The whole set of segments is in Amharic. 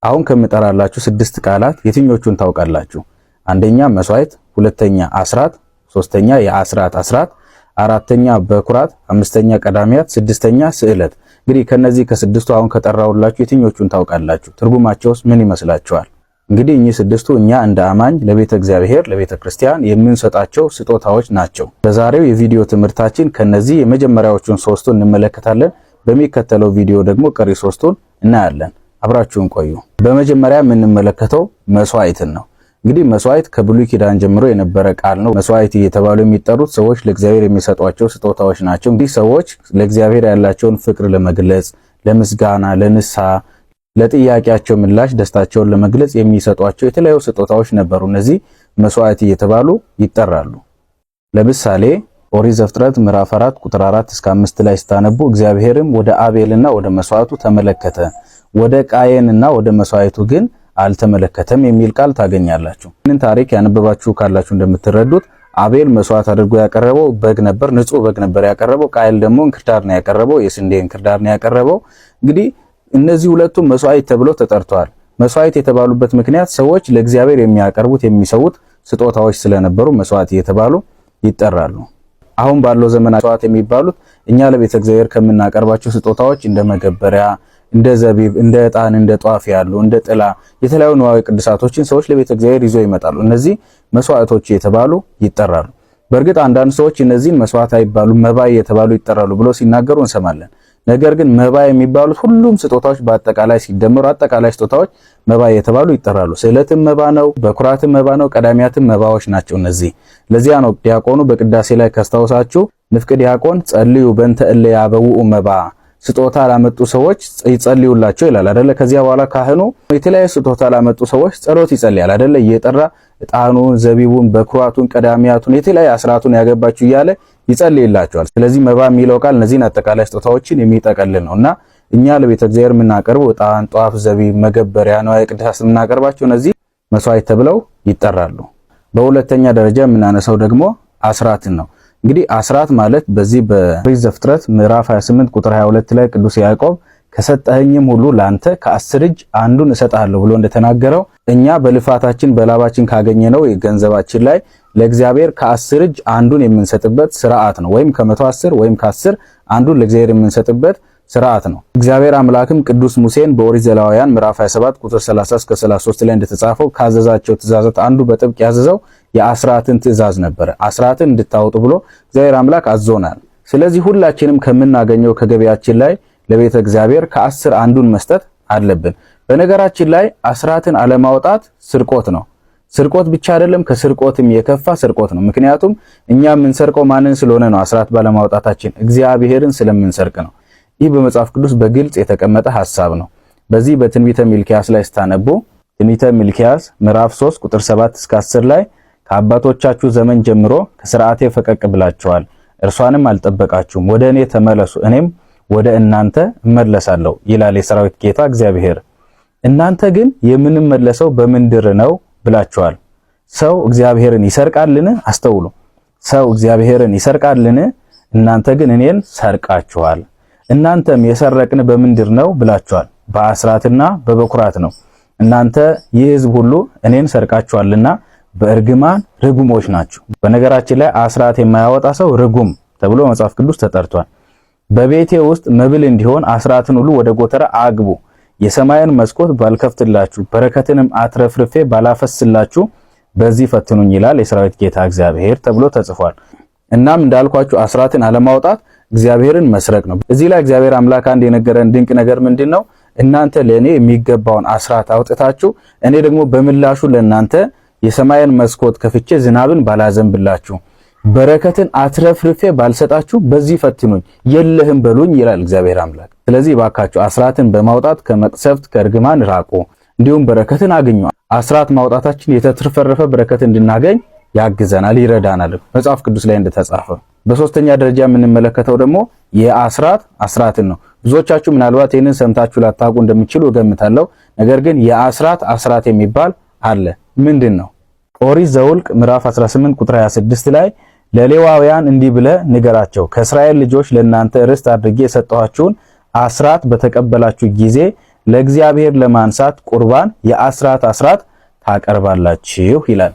አሁን ከምጠራላችሁ 6 ቃላት የትኞቹን ታውቃላችሁ? አንደኛ መስዋዕት፣ ሁለተኛ አስራት፣ ሶስተኛ የአስራት አስራት፣ አራተኛ በኩራት፣ አምስተኛ ቀዳሚያት፣ ስድስተኛ ስዕለት። እንግዲህ ከነዚህ ከስድስቱ አሁን ከጠራውላችሁ የትኞቹን ታውቃላችሁ? ትርጉማቸውስ ምን ይመስላችኋል? እንግዲህ እኚህ ስድስቱ እኛ እንደ አማኝ ለቤተ እግዚአብሔር ለቤተ ክርስቲያን የምንሰጣቸው ስጦታዎች ናቸው። በዛሬው የቪዲዮ ትምህርታችን ከነዚህ የመጀመሪያዎቹን 3ቱን እንመለከታለን። በሚከተለው ቪዲዮ ደግሞ ቀሪ 3ቱን እናያለን። አብራችሁን ቆዩ። በመጀመሪያ የምንመለከተው መስዋዕትን ነው። እንግዲህ መስዋዕት ከብሉይ ኪዳን ጀምሮ የነበረ ቃል ነው። መስዋዕት እየተባሉ የሚጠሩት ሰዎች ለእግዚአብሔር የሚሰጧቸው ስጦታዎች ናቸው። እንግዲህ ሰዎች ለእግዚአብሔር ያላቸውን ፍቅር ለመግለጽ፣ ለምስጋና፣ ለንስሐ፣ ለጥያቄያቸው ምላሽ ደስታቸውን ለመግለጽ የሚሰጧቸው የተለያዩ ስጦታዎች ነበሩ። እነዚህ መስዋዕት እየተባሉ ይጠራሉ። ለምሳሌ ኦሪት ዘፍጥረት ምዕራፍ 4 ቁጥር 4 እስከ 5 ላይ ስታነቡ እግዚአብሔርም ወደ አቤልና ወደ መስዋዕቱ ተመለከተ፣ ወደ ቃየንና ወደ መስዋዕቱ ግን አልተመለከተም የሚል ቃል ታገኛላችሁ። ይህንን ታሪክ ያነበባችሁ ካላችሁ እንደምትረዱት አቤል መስዋዕት አድርጎ ያቀረበው በግ ነበር፣ ንጹህ በግ ነበር ያቀረበው። ቃየል ደግሞ እንክርዳድ ነው ያቀረበው፣ የስንዴ እንክርዳድ ነው ያቀረበው። እንግዲህ እነዚህ ሁለቱም መስዋዕት ተብለው ተጠርተዋል። መስዋዕት የተባሉበት ምክንያት ሰዎች ለእግዚአብሔር የሚያቀርቡት የሚሰውት ስጦታዎች ስለነበሩ መስዋዕት እየተባሉ ይጠራሉ። አሁን ባለው ዘመን መስዋዕት የሚባሉት እኛ ለቤተ እግዚአብሔር ከምናቀርባቸው ስጦታዎች እንደ መገበሪያ፣ እንደ ዘቢብ፣ እንደ ዕጣን፣ እንደ ጧፍ ያሉ እንደ ጥላ የተለያዩ ንዋየ ቅዱሳቶችን ሰዎች ለቤተ እግዚአብሔር ይዘው ይመጣሉ። እነዚህ መስዋዕቶች የተባሉ ይጠራሉ። በእርግጥ አንዳንድ ሰዎች እነዚህን መስዋዕት አይባሉ መባ የተባሉ ይጠራሉ ብሎ ሲናገሩ እንሰማለን። ነገር ግን መባ የሚባሉት ሁሉም ስጦታዎች በአጠቃላይ ሲደመሩ አጠቃላይ ስጦታዎች መባ የተባሉ ይጠራሉ። ስዕለትም መባ ነው፣ በኩራትም መባ ነው፣ ቀዳሚያትም መባዎች ናቸው እነዚህ። ለዚያ ነው ዲያቆኑ በቅዳሴ ላይ ካስታውሳችሁ ንፍቅ ዲያቆን ጸልዩ በእንተ እለ ያበውኡ መባ፣ ስጦታ ላመጡ ሰዎች ይጸልዩላቸው ይላል አይደለ? ከዚያ በኋላ ካህኑ የተለያየ ስጦታ ላመጡ ሰዎች ጸሎት ይጸልያል አይደለ? እየጠራ ዕጣኑን፣ ዘቢቡን፣ በኩራቱን፣ ቀዳሚያቱን የተለያየ አስራቱን ያገባችሁ እያለ ይጸልይላቸዋል። ስለዚህ መባ የሚለው ቃል እነዚህን አጠቃላይ ስጦታዎችን የሚጠቀልል ነውና እኛ ለቤተ እግዚአብሔር የምናቀርበው ዕጣን፣ ጧፍ፣ ዘቢብ፣ መገበሪያ ነው ቅዱሳት የምናቀርባቸው እነዚህ መስዋዕት ተብለው ይጠራሉ። በሁለተኛ ደረጃ የምናነሳው ደግሞ አስራትን ነው። እንግዲህ አስራት ማለት በዚህ በኦሪት ዘፍጥረት ምዕራፍ 28 ቁጥር 22 ላይ ቅዱስ ያዕቆብ ከሰጠኸኝም ሁሉ ላንተ ከ10 እጅ አንዱን እሰጥሃለሁ ብሎ እንደተናገረው እኛ በልፋታችን በላባችን ካገኘነው ገንዘባችን ላይ ለእግዚአብሔር ከ10 እጅ አንዱን የምንሰጥበት ስርዓት ነው። ወይም ከ110 ወይም ከ10 አንዱን ለእግዚአብሔር የምንሰጥበት ስርዓት ነው። እግዚአብሔር አምላክም ቅዱስ ሙሴን በኦሪት ዘሌዋውያን ምዕራፍ 27 ቁጥር 30 እስከ 33 ላይ እንደተጻፈው ካዘዛቸው ትእዛዛት አንዱ በጥብቅ ያዘዘው የአስራትን ትእዛዝ ነበር። አስራትን እንድታወጡ ብሎ እግዚአብሔር አምላክ አዞናል። ስለዚህ ሁላችንም ከምናገኘው ከገቢያችን ላይ ለቤተ እግዚአብሔር ከ10 አንዱን መስጠት አለብን። በነገራችን ላይ አስራትን አለማውጣት ስርቆት ነው። ስርቆት ብቻ አይደለም፣ ከስርቆትም የከፋ ስርቆት ነው። ምክንያቱም እኛ የምንሰርቀው ማንን ስለሆነ ነው? አስራት ባለማውጣታችን እግዚአብሔርን ስለምንሰርቅ ነው። ይህ በመጽሐፍ ቅዱስ በግልጽ የተቀመጠ ሐሳብ ነው። በዚህ በትንቢተ ሚልክያስ ላይ ስታነቡ ትንቢተ ሚልክያስ ምዕራፍ 3 ቁጥር 7 እስከ 10 ላይ ከአባቶቻችሁ ዘመን ጀምሮ ከሥርዓቴ ፈቀቅ ብላችኋል፣ እርሷንም አልጠበቃችሁም። ወደ እኔ ተመለሱ፣ እኔም ወደ እናንተ እመለሳለሁ ይላል የሰራዊት ጌታ እግዚአብሔር። እናንተ ግን የምንመለሰው በምንድር ነው ብላችኋል። ሰው እግዚአብሔርን ይሰርቃልን? አስተውሉ። ሰው እግዚአብሔርን ይሰርቃልን? እናንተ ግን እኔን ሰርቃችኋል። እናንተም የሰረቅን በምንድር ነው ብላችኋል። በአስራትና በበኩራት ነው። እናንተ ይህ ሕዝብ ሁሉ እኔን ሰርቃችኋልና በእርግማን ርጉሞች ናችሁ። በነገራችን ላይ አስራት የማያወጣ ሰው ርጉም ተብሎ መጽሐፍ ቅዱስ ተጠርቷል። በቤቴ ውስጥ መብል እንዲሆን አስራትን ሁሉ ወደ ጎተራ አግቡ፣ የሰማይን መስኮት ባልከፍትላችሁ፣ በረከትንም አትረፍርፌ ባላፈስላችሁ በዚህ ፈትኑኝ ይላል የሰራዊት ጌታ እግዚአብሔር ተብሎ ተጽፏል። እናም እንዳልኳችሁ አስራትን አለማውጣት እግዚአብሔርን መስረቅ ነው። እዚህ ላይ እግዚአብሔር አምላክ አንድ የነገረን ድንቅ ነገር ምንድነው? እናንተ ለኔ የሚገባውን አስራት አውጥታችሁ እኔ ደግሞ በምላሹ ለናንተ የሰማይን መስኮት ከፍቼ ዝናብን ባላዘንብላችሁ፣ በረከትን አትረፍርፌ ባልሰጣችሁ በዚህ ፈትኑኝ የለህም በሉኝ ይላል እግዚአብሔር አምላክ። ስለዚህ ባካችሁ አስራትን በማውጣት ከመቅሰፍት ከእርግማን ራቁ፣ እንዲሁም በረከትን አግኙ። አስራት ማውጣታችን የተትረፈረፈ በረከት እንድናገኝ ያግዘናል፣ ይረዳናል መጽሐፍ ቅዱስ ላይ እንደተጻፈ። በሶስተኛ ደረጃ የምንመለከተው ደግሞ አስራትን ነው። ብዙዎቻችሁ ምናልባት ይህንን ሰምታችሁ ላታውቁ እንደምትችሉ እገምታለሁ። ነገር ግን አስራት የሚባል አለ። ምንድን ነው? ኦሪት ዘኍልቍ ምዕራፍ 18 ቁጥር 26 ላይ ለሌዋውያን እንዲህ ብለህ ንገራቸው፣ ከእስራኤል ልጆች ለእናንተ ርስት አድርጌ የሰጠኋችሁን አስራት በተቀበላችሁ ጊዜ ለእግዚአብሔር ለማንሳት ቁርባን የአስራት አስራት ታቀርባላችሁ ይላል።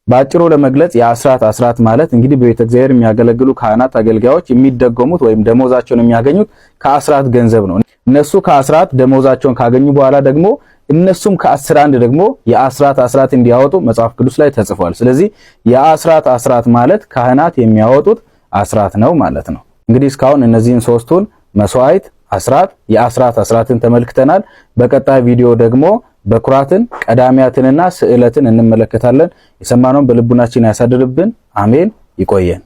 ባጭሩ ለመግለጽ የአስራት አስራት ማለት እንግዲህ በቤተ እግዚአብሔር የሚያገለግሉ ካህናት አገልጋዮች የሚደጎሙት ወይም ደሞዛቸውን የሚያገኙት ከአስራት ገንዘብ ነው። እነሱ ከአስራት ደሞዛቸውን ካገኙ በኋላ ደግሞ እነሱም ከ11 ደግሞ የአስራት አስራት እንዲያወጡ መጽሐፍ ቅዱስ ላይ ተጽፏል። ስለዚህ የአስራት አስራት ማለት ካህናት የሚያወጡት አስራት ነው ማለት ነው። እንግዲህ እስካሁን እነዚህን ሶስቱን መስዋዕት፣ አስራት፣ የአስራት አስራትን ተመልክተናል። በቀጣይ ቪዲዮ ደግሞ በኩራትን፣ ቀዳሚያትንና ስዕለትን እንመለከታለን። የሰማነውን በልቡናችን ያሳድርብን። አሜን። ይቆየን።